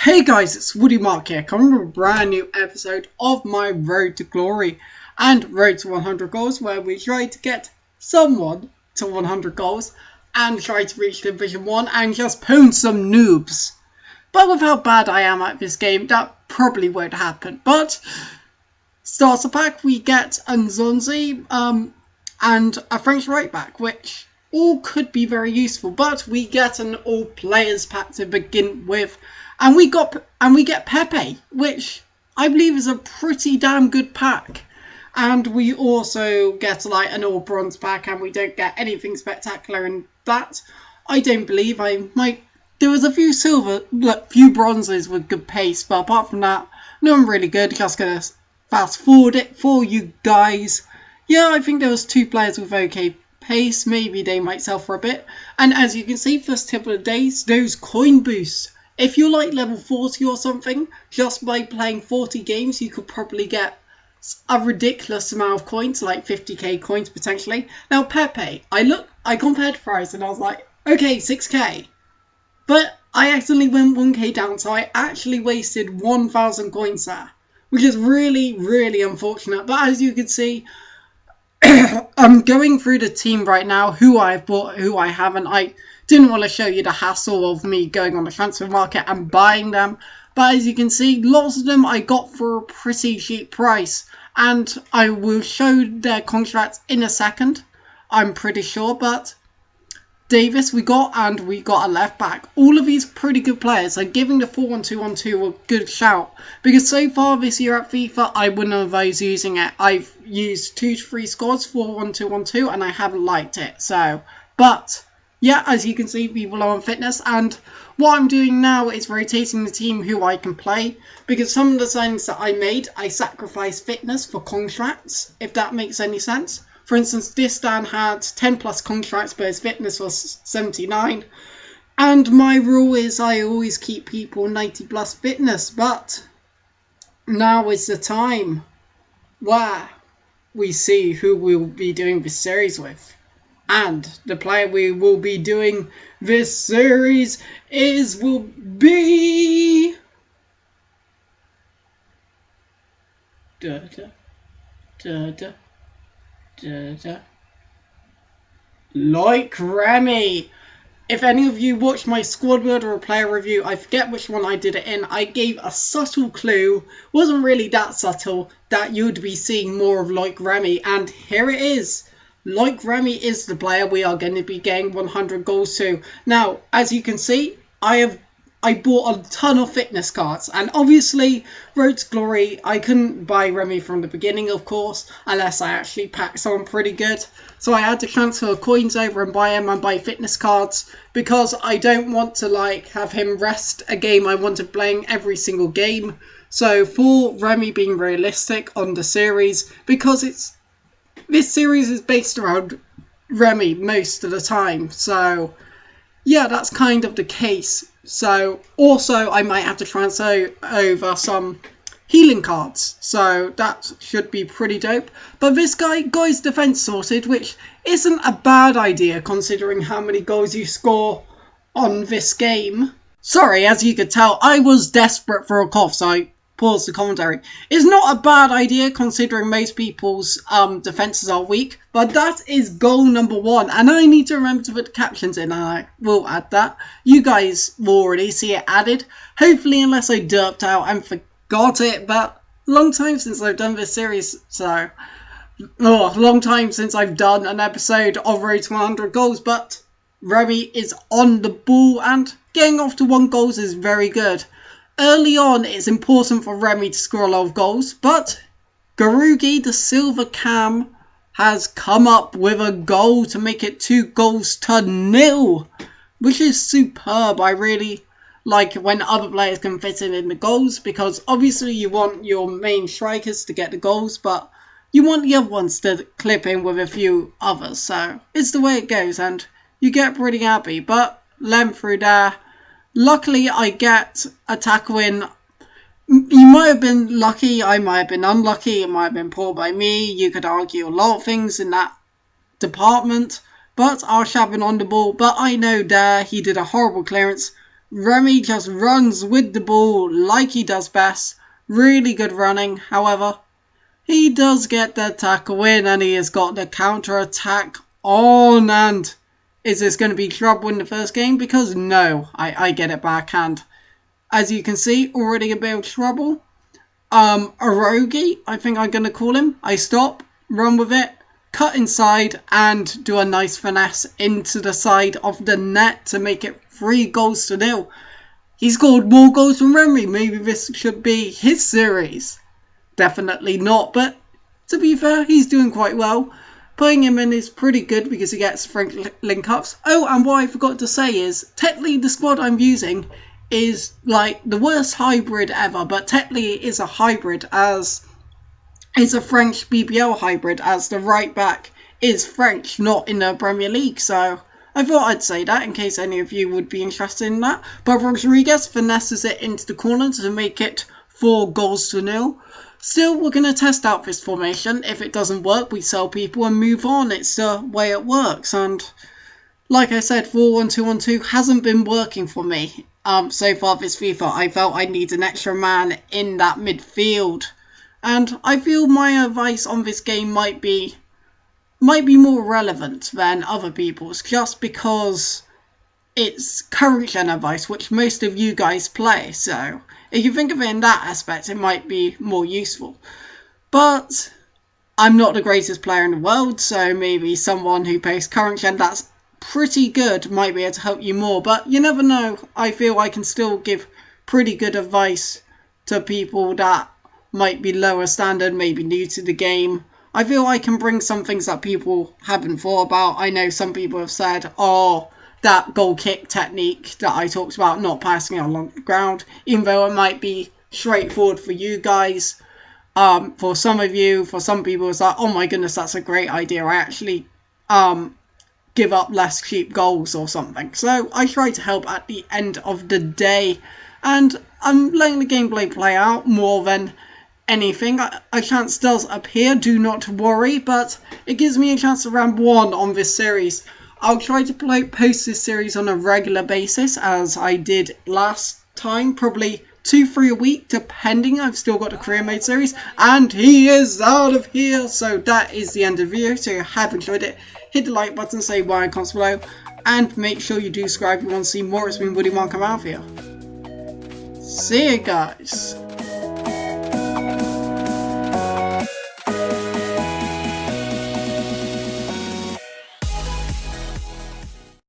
Hey guys, it's Woody Mark here, coming with a brand new episode of my Road to Glory and Road to 100 Goals, where we try to get someone to 100 goals and try to reach Division 1 and just pwn some noobs. But with how bad I am at this game, that probably won't happen. But starter pack, we get Nzonzi and a French right back, which all could be very useful. But we get an all players pack to begin with. And we get Pepe, which I believe is a pretty damn good pack. And we also get like an all bronze pack, and we don't get anything spectacular in that. I don't believe there was a few few bronzes with good pace, but apart from that, no one really good. Just gonna fast forward it for you guys. Yeah, I think there was 2 players with okay pace. Maybe they might sell for a bit. And as you can see, first tip of the day, those coin boosts. If you're like level 40 or something, just by playing 40 games, you could probably get a ridiculous amount of coins, like 50k coins potentially. Now Pepe, I compared the price and I was like, okay, 6k. But I accidentally went 1k down, so I actually wasted 1,000 coins there, which is really, really unfortunate. But as you can see, I'm going through the team right now, who I've bought, who I haven't. I didn't want to show you the hassle of me going on the transfer market and buying them. But as you can see, lots of them I got for a pretty cheap price. And I will show their contracts in a second, I'm pretty sure. But Davis we got, and we got a left back. All of these pretty good players. So giving the 4-1-2-1-2 a good shout, because so far this year at FIFA I wouldn't advise using it. I've used 2 to 3 squads 4-1-2-1-2 and I haven't liked it. So, but yeah, as you can see, people are on fitness, and what I'm doing now is rotating the team who I can play, because some of the signings that I made, I sacrificed fitness for contracts, if that makes any sense. For instance, this Dan had 10 plus contracts, but his fitness was 79. And my rule is I always keep people 90 plus fitness, but now is the time where we see who we'll be doing this series with. And the player we will be doing this series will be like Remy. If any of you watched my squad builder or player review, I forget which one I did it in, I gave a subtle clue, wasn't really that subtle, that you'd be seeing more of like Remy, and here it is. Like Remy is the player we are going to be getting 100 goals to. Now, as you can see, I bought a ton of fitness cards, and obviously, Road to Glory, I couldn't buy Remy from the beginning, of course, unless I actually packed someone pretty good. So I had to transfer coins over and buy him and buy fitness cards, because I don't want to like have him rest a game. I want to playing every single game. So for Remy being realistic on the series, because this series is based around Remy most of the time, so yeah, that's kind of the case. So also I might have to transfer over some healing cards, so that should be pretty dope. But this guy got his defense sorted, which isn't a bad idea considering how many goals you score on this game. Sorry, as you could tell, I was desperate for a cough, so I pause the commentary. It's not a bad idea considering most people's defenses are weak, but that is goal number 1, and I need to remember to put the captions in, and I will add that. You guys will already see it added, hopefully, unless I derped out and forgot it. But long time since I've done this series, so long time since I've done an episode of Road to 100 goals. But Remy is on the ball, and getting off to 1 goals is very good. Early on, it's important for Remy to score a lot of goals, but Garugi, the silver cam, has come up with a goal to make it 2-0, which is superb. I really like when other players can fit in the goals, because obviously you want your main strikers to get the goals, but you want the other ones to clip in with a few others. So it's the way it goes, and you get pretty happy. But Lem through there. Luckily, I get a tackle in. You might have been lucky, I might have been unlucky, it might have been poor by me. You could argue a lot of things in that department, but Arshavin on the ball. But I know there he did a horrible clearance, Remy just runs with the ball like he does best. Really good running, however. He does get the tackle in and he has got the counter attack on. And is this going to be trouble in the first game? Because no, I get it backhand. As you can see, already a bit of trouble. R2G, I think I'm going to call him. I stop, run with it, cut inside and do a nice finesse into the side of the net to make it 3-0. He scored more goals than Remy. Maybe this should be his series. Definitely not, but to be fair, he's doing quite well. Putting him in is pretty good because he gets Frank link-ups. Oh, and what I forgot to say is, technically the squad I'm using is like the worst hybrid ever, but technically it is a hybrid, as it's a French BBL hybrid, as the right back is French, not in the Premier League. So I thought I'd say that in case any of you would be interested in that. But Rodriguez finesses it into the corner to make it 4-0. Still, we're going to test out this formation. If it doesn't work, we sell people and move on. It's the way it works. And like I said, 4-1-2-1-2 hasn't been working for me so far this FIFA. I felt I need an extra man in that midfield. And I feel my advice on this game might be more relevant than other people's, just because it's current gen advice, which most of you guys play. So if you think of it in that aspect, it might be more useful. But I'm not the greatest player in the world, so maybe someone who plays current gen that's pretty good might be able to help you more. But you never know. I feel I can still give pretty good advice to people that might be lower standard, maybe new to the game. I feel I can bring some things that people haven't thought about. I know some people have said, oh, that goal kick technique that I talked about, not passing it along the ground, even though it might be straightforward for you guys. For some of you, for some people, it's like, oh my goodness, that's a great idea. I actually give up less cheap goals or something. So I try to help at the end of the day. And I'm letting the gameplay play out more than anything. A chance does appear, do not worry, but it gives me a chance to round 1 on this series. I'll try to post this series on a regular basis as I did last time, probably 2-3 a week depending. I've still got the career mode series, and he is out of here. So that is the end of the video. So if you have enjoyed it, hit the like button, say why in comments below, and make sure you do subscribe if you want to see more. It's been Woody1 come out here. See you guys.